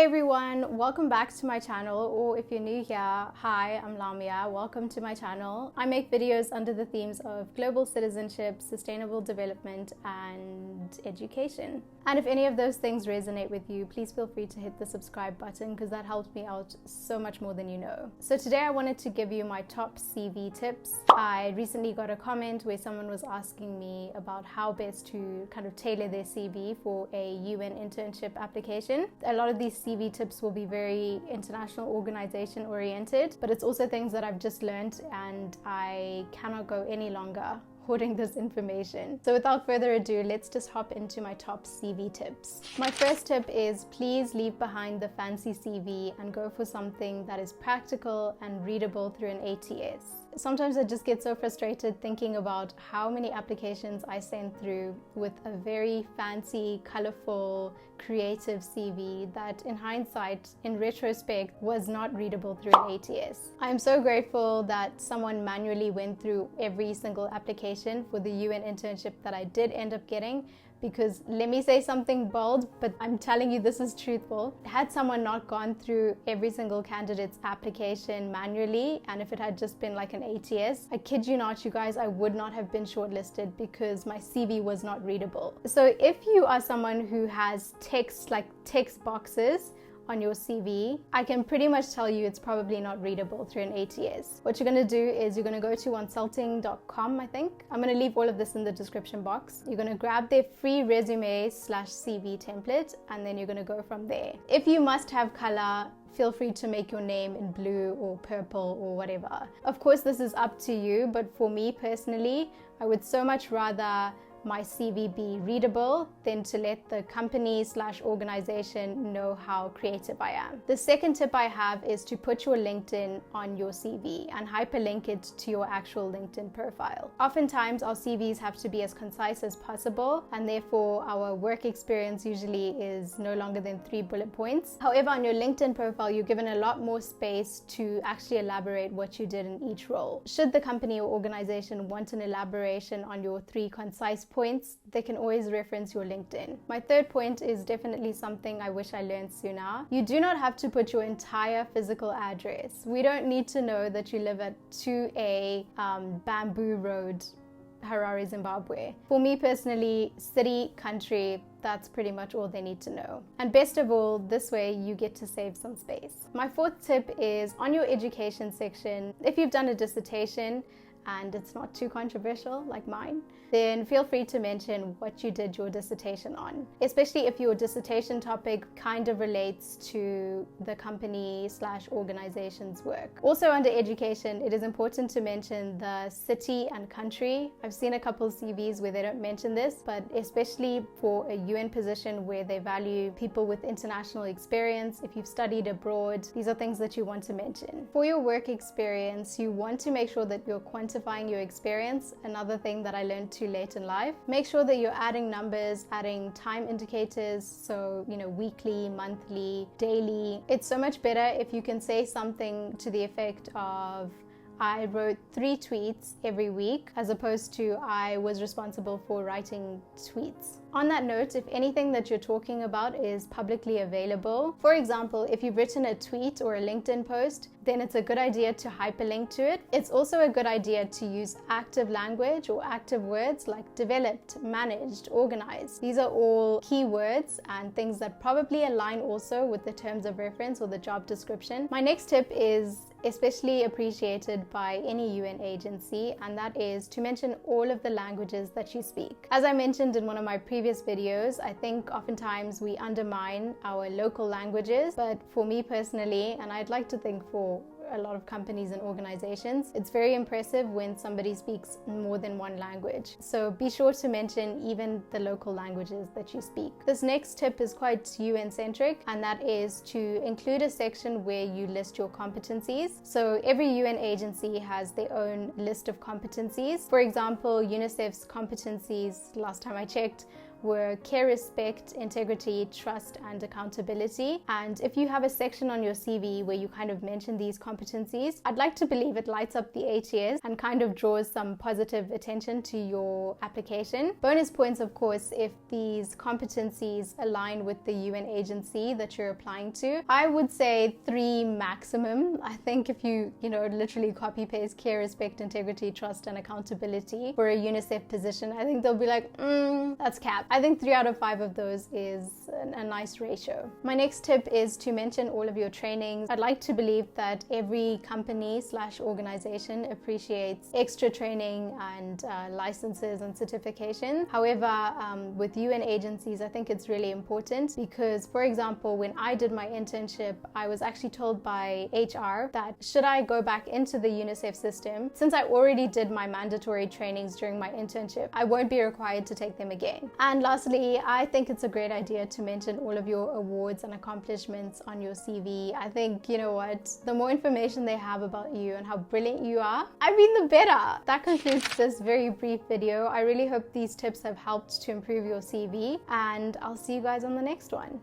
everyone, welcome back to my channel, or if you're new here, hi, I'm Lamia, welcome to my channel. I make videos under the themes of global citizenship, sustainable development, and education. And if any of those things resonate with you, please feel free to hit the subscribe button because that helps me out so much more than you know. So today I wanted to give you my top CV tips. I recently got a comment where someone was asking me about how best to kind of tailor their CV for a UN internship application. A lot of these CV tips will be very international organization oriented, but it's also things that I've just learned and I cannot go any longer hoarding this information. So without further ado, let's just hop into my top CV tips. My first tip is please leave behind the fancy CV and go for something that is practical and readable through an ATS. Sometimes I just get so frustrated thinking about how many applications I send through with a very fancy, colorful, creative CV that in hindsight, in retrospect, was not readable through an ATS. I am so grateful that someone manually went through every single application for the UN internship that I did end up getting, because let me say something bold, but I'm telling you this is truthful. Had someone not gone through every single candidate's application manually, and if it had just been like an ATS, I kid you not, you guys, I would not have been shortlisted because my CV was not readable. So if you are someone who has text boxes on your CV, I can pretty much tell you it's probably not readable through an ATS. What you're going to do is you're going to go to consulting.com, I think. I'm going to leave all of this in the description box. You're going to grab their free resume/CV template, and then you're going to go from there. If you must have color, feel free to make your name in blue or purple or whatever. Of course, this is up to you, but for me personally, I would so much rather my CV be readable than to let the company/organization know how creative I am. The second tip I have is to put your LinkedIn on your CV and hyperlink it to your actual LinkedIn profile. Oftentimes our CVs have to be as concise as possible, and therefore our work experience usually is no longer than 3 bullet points. However, on your LinkedIn profile, you're given a lot more space to actually elaborate what you did in each role. Should the company or organization want an elaboration on your 3 concise points, they can always reference your LinkedIn. My third point is definitely something I wish I learned sooner. You do not have to put your entire physical address. We don't need to know that you live at 2A Bamboo Road, Harare, Zimbabwe. For me personally, city, country, that's pretty much all they need to know. And best of all, this way you get to save some space. My fourth tip is on your education section, if you've done a dissertation and it's not too controversial like mine, then feel free to mention what you did your dissertation on, especially if your dissertation topic kind of relates to the company/organization's work. Also under education, it is important to mention the city and country. I've seen a couple CVs where they don't mention this, but especially for a UN position where they value people with international experience, if you've studied abroad, these are things that you want to mention. For your work experience, you want to make sure that you're quantifying your experience. Another thing that I learned too late in life, make sure that you're adding numbers, adding time indicators, so weekly, monthly, daily. It's so much better if you can say something to the effect of I wrote 3 tweets every week, as opposed to I was responsible for writing tweets. On that note, if anything that you're talking about is publicly available, for example, if you've written a tweet or a LinkedIn post, then it's a good idea to hyperlink to it. It's also a good idea to use active language or active words like developed, managed, organized. These are all keywords and things that probably align also with the terms of reference or the job description. My next tip is especially appreciated by any UN agency, and that is to mention all of the languages that you speak. As I mentioned in one of my previous videos, I think oftentimes we undermine our local languages, but for me personally, and I'd like to think for a lot of companies and organizations, it's very impressive when somebody speaks more than one language. So be sure to mention even the local languages that you speak. This next tip is quite UN centric, and that is to include a section where you list your competencies. So every UN agency has their own list of competencies. For example, UNICEF's competencies, last time I checked, were care, respect, integrity, trust, and accountability. And if you have a section on your CV where you kind of mention these competencies, I'd like to believe it lights up the ATS and kind of draws some positive attention to your application. Bonus points, of course, if these competencies align with the UN agency that you're applying to. I would say 3 maximum. I think if you literally copy paste care, respect, integrity, trust, and accountability for a UNICEF position, I think they'll be like, that's cap. I think 3 out of 5 of those is a nice ratio. My next tip is to mention all of your trainings. I'd like to believe that every company / organization appreciates extra training and licenses and certification. However, with UN agencies, I think it's really important because, for example, when I did my internship, I was actually told by HR that should I go back into the UNICEF system, since I already did my mandatory trainings during my internship, I won't be required to take them again. And lastly, I think it's a great idea to mention all of your awards and accomplishments on your CV. I think, you know what, the more information they have about you and how brilliant you are, the better. That concludes this very brief video. I really hope these tips have helped to improve your CV, and I'll see you guys on the next one.